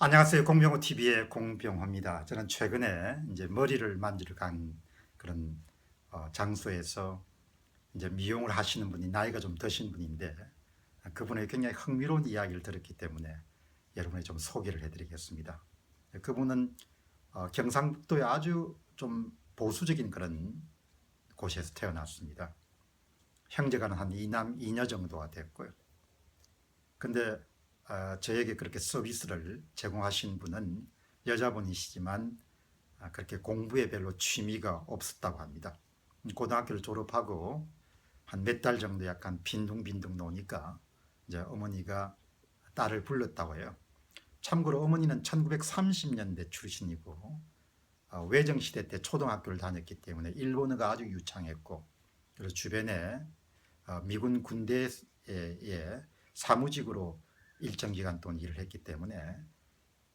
안녕하세요. 공병호 TV의 공병호입니다. 저는 최근에 이제 머리를 만지러 간 그런 장소에서 이제 미용을 하시는 분이 나이가 좀 드신 분인데 그분의 굉장히 흥미로운 이야기를 들었기 때문에 여러분에 좀 소개를 해드리겠습니다. 그분은 경상북도의 아주 좀 보수적인 그런 곳에서 태어났습니다. 형제가는 한 이남 이녀 정도가 됐고요. 근데 저에게 그렇게 서비스를 제공하신 분은 여자분이시지만 그렇게 공부에 별로 취미가 없었다고 합니다. 고등학교를 졸업하고 한 몇 달 정도 약간 빈둥빈둥 노니까 이제 어머니가 딸을 불렀다고 해요. 참고로 어머니는 1930년대 출신이고 외정시대 때 초등학교를 다녔기 때문에 일본어가 아주 유창했고, 그래서 주변에 미군 군대에 사무직으로 일정 기간 동안 일을 했기 때문에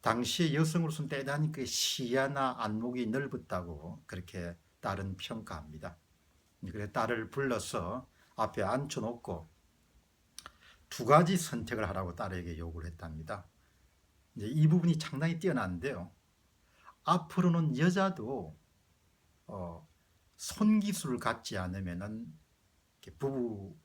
당시에 여성으로서는 대단히 그 시야나 안목이 넓었다고 그렇게 딸은 평가합니다. 그래서 딸을 불러서 앞에 앉혀놓고 두 가지 선택을 하라고 딸에게 요구를 했답니다. 이제 이 부분이 상당히 뛰어난데요. 앞으로는 여자도 손기술을 갖지 않으면은 부부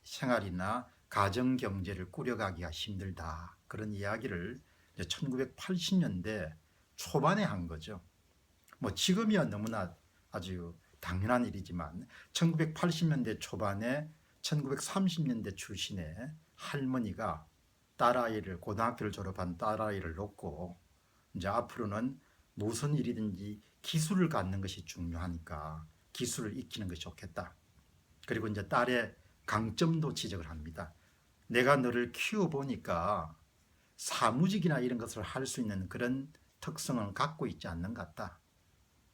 생활이나 가정 경제를 꾸려가기가 힘들다, 그런 이야기를 1980년대 초반에 한 거죠. 뭐 지금이야 너무나 아주 당연한 일이지만 1980년대 초반에 1930년대 출신의 할머니가 딸아이를, 고등학교를 졸업한 딸아이를 놓고 이제 앞으로는 무슨 일이든지 기술을 갖는 것이 중요하니까 기술을 익히는 것이 좋겠다. 그리고 이제 딸의 강점도 지적을 합니다. 내가 너를 키워보니까 사무직이나 이런 것을 할 수 있는 그런 특성은 갖고 있지 않는 것 같다.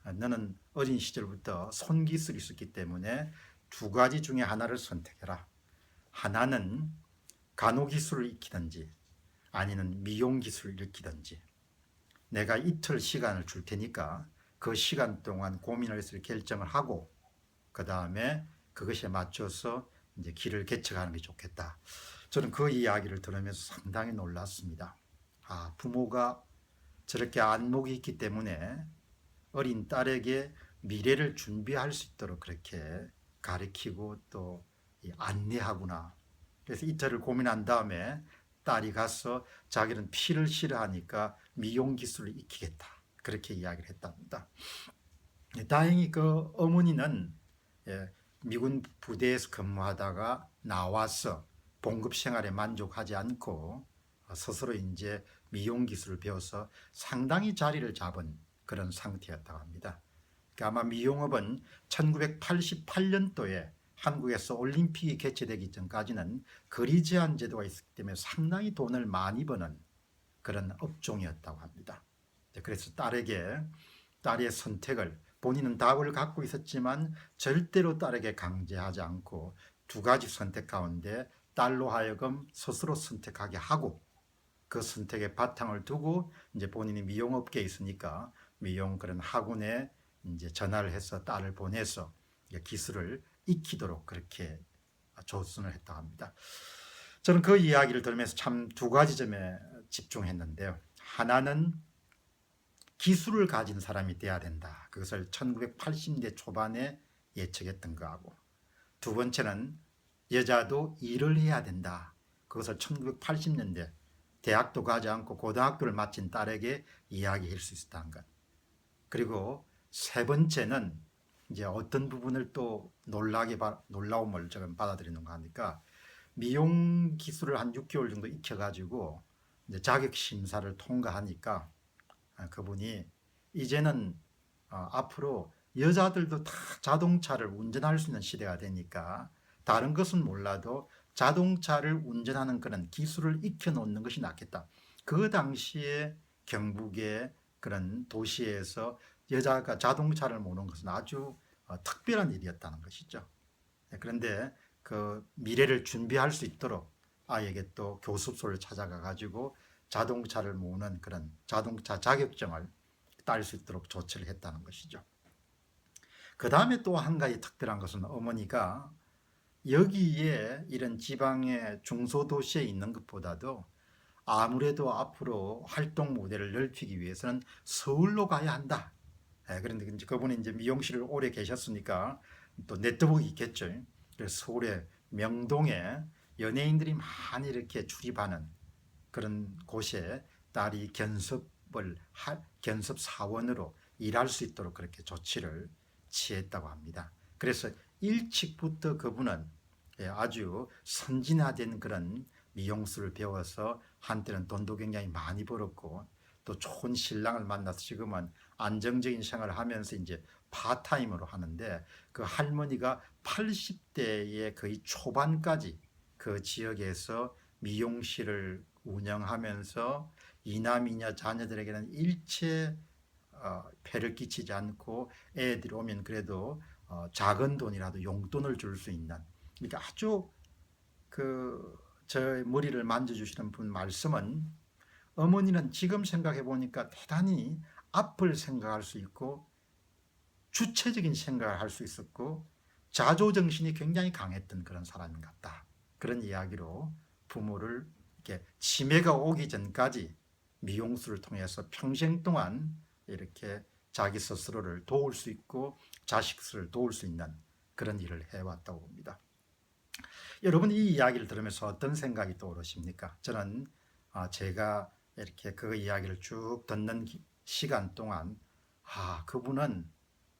너는 어린 시절부터 손기술이 있었기 때문에 두 가지 중에 하나를 선택해라. 하나는 간호기술을 익히든지 아니면 미용기술을 익히든지, 내가 이틀 시간을 줄 테니까 그 시간 동안 고민을 해서 결정을 하고 그 다음에 그것에 맞춰서 이제 길을 개척하는 게 좋겠다. 저는 그 이야기를 들으면서 상당히 놀랐습니다. 부모가 저렇게 안목이 있기 때문에 어린 딸에게 미래를 준비할 수 있도록 그렇게 가르치고 또 안내하구나. 그래서 이틀을 고민한 다음에 딸이 가서 자기는 피를 싫어하니까 미용 기술을 익히겠다, 그렇게 이야기를 했답니다. 다행히 그 어머니는 미군 부대에서 근무하다가 나와서 봉급 생활에 만족하지 않고 스스로 이제 미용 기술을 배워서 상당히 자리를 잡은 그런 상태였다고 합니다. 그러니까 아마 미용업은 1988년도에 한국에서 올림픽이 개최되기 전까지는 거리 제한 제도가 있었기 때문에 상당히 돈을 많이 버는 그런 업종이었다고 합니다. 그래서 딸의 선택을, 본인은 답을 갖고 있었지만 절대로 딸에게 강제하지 않고 두 가지 선택 가운데 딸로 하여금 스스로 선택하게 하고, 그 선택에 바탕을 두고 이제 본인이 미용업계에 있으니까 미용 그런 학원에 이제 전화를 해서 딸을 보내서 기술을 익히도록 그렇게 조언을 했다고 합니다. 저는 그 이야기를 들으면서 참 두 가지 점에 집중했는데요. 하나는 기술을 가진 사람이 돼야 된다. 그것을 1980년대 초반에 예측했던 거하고, 두 번째는 여자도 일을 해야 된다. 그것을 1980년대 대학도 가지 않고 고등학교를 마친 딸에게 이야기할 수 있었다는 것. 그리고 세 번째는 이제 어떤 부분을 또 놀라움을 조금 받아들이는가 하니까, 미용 기술을 한 6개월 정도 익혀가지고 이제 자격 심사를 통과하니까 그분이 이제는 앞으로 여자들도 다 자동차를 운전할 수 있는 시대가 되니까 다른 것은 몰라도 자동차를 운전하는 그런 기술을 익혀놓는 것이 낫겠다. 그 당시에 경북의 그런 도시에서 여자가 자동차를 모는 것은 아주 특별한 일이었다는 것이죠. 그런데 그 미래를 준비할 수 있도록 아이에게 또 교습소를 찾아가 가지고 자동차를 모으는 그런 자동차 자격증을 딸 수 있도록 조치를 했다는 것이죠. 그 다음에 또 한 가지 특별한 것은 어머니가 여기에 이런 지방의 중소도시에 있는 것보다도 아무래도 앞으로 활동 무대를 넓히기 위해서는 서울로 가야 한다. 그런데 이제 그분이 이제 미용실을 오래 계셨으니까 또 네트워크가 있겠죠. 그래서 서울의 명동에 연예인들이 많이 이렇게 출입하는 그런 곳에 딸이 견습 사원으로 일할 수 있도록 그렇게 조치를 취했다고 합니다. 그래서 일찍부터 그분은 아주 선진화된 그런 미용술을 배워서 한때는 돈도 굉장히 많이 벌었고 또 좋은 신랑을 만나서 지금은 안정적인 생활을 하면서 이제 파타임으로 하는데 그 할머니가 80대의 거의 초반까지 그 지역에서 미용실을 운영하면서 이남이녀 자녀들에게는 일체 폐를 끼치지 않고 애들이 오면 그래도 작은 돈이라도 용돈을 줄 수 있는, 그러니까 아주 저 머리를 만져주시는 분 말씀은 어머니는 지금 생각해 보니까 대단히 앞을 생각할 수 있고 주체적인 생각을 할 수 있었고 자조정신이 굉장히 강했던 그런 사람 같다. 그런 이야기로 부모를 이렇게 치매가 오기 전까지 미용술을 통해서 평생 동안 이렇게 자기 스스로를 도울 수 있고 자식들을 도울 수 있는 그런 일을 해왔다고 봅니다. 여러분 이 이야기를 들으면서 어떤 생각이 떠오르십니까? 저는 제가 이렇게 그 이야기를 쭉 듣는 시간 동안 그분은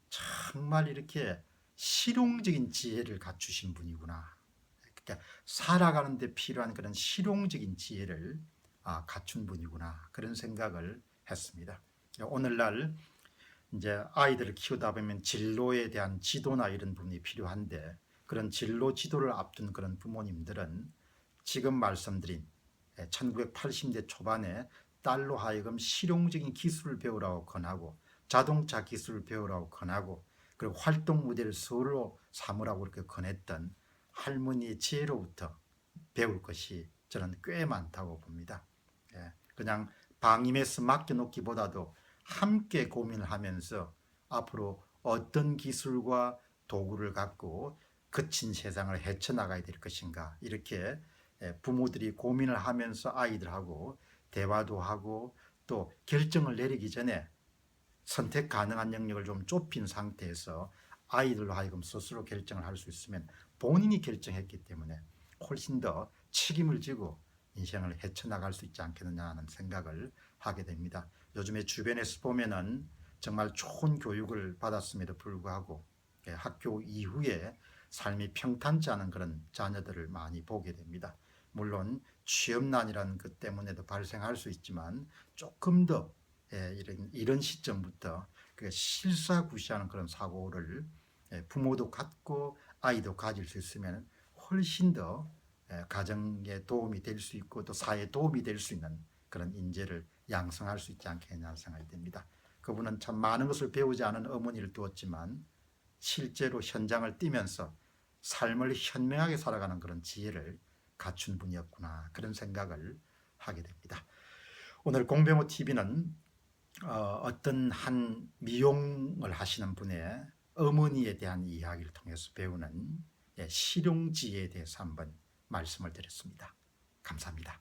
정말 이렇게 실용적인 지혜를 갖추신 분이구나. 그러니까 살아가는 데 필요한 그런 실용적인 지혜를 갖춘 분이구나. 그런 생각을 했습니다. 오늘날 이제 아이들을 키우다 보면 진로에 대한 지도나 이런 부분이 필요한데 그런 진로 지도를 앞둔 그런 부모님들은 지금 말씀드린 1980대 초반에 딸로 하여금 실용적인 기술을 배우라고 권하고 자동차 기술을 배우라고 권하고 그리고 활동 무대를 서울로 삼으라고 그렇게 권했던 할머니의 지혜로부터 배울 것이 저는 꽤 많다고 봅니다. 그냥 방임해서 맡겨놓기보다도 함께 고민을 하면서 앞으로 어떤 기술과 도구를 갖고 거친 세상을 헤쳐나가야 될 것인가 이렇게 부모들이 고민을 하면서 아이들하고 대화도 하고 또 결정을 내리기 전에 선택 가능한 영역을 좀 좁힌 상태에서 아이들로 하여금 스스로 결정을 할 수 있으면 본인이 결정했기 때문에 훨씬 더 책임을 지고 인생을 헤쳐나갈 수 있지 않겠느냐 하는 생각을 하게 됩니다. 요즘에 주변에서 보면은 정말 좋은 교육을 받았음에도 불구하고 학교 이후에 삶이 평탄치 않은 그런 자녀들을 많이 보게 됩니다. 물론 취업난이라는 것 때문에도 발생할 수 있지만 조금 더 이런 시점부터 실사구시하는 그런 사고를 부모도 갖고 아이도 가질 수 있으면 훨씬 더 가정에 도움이 될 수 있고 또 사회에 도움이 될 수 있는 그런 인재를 양성할 수 있지 않겠냐 생각이 듭니다. 그분은 참 많은 것을 배우지 않은 어머니를 두었지만 실제로 현장을 뛰면서 삶을 현명하게 살아가는 그런 지혜를 갖춘 분이었구나 그런 생각을 하게 됩니다. 오늘 공병호TV는 어떤 한 미용을 하시는 분의 어머니에 대한 이야기를 통해서 배우는 실용지혜에 대해서 한번 말씀을 드렸습니다. 감사합니다.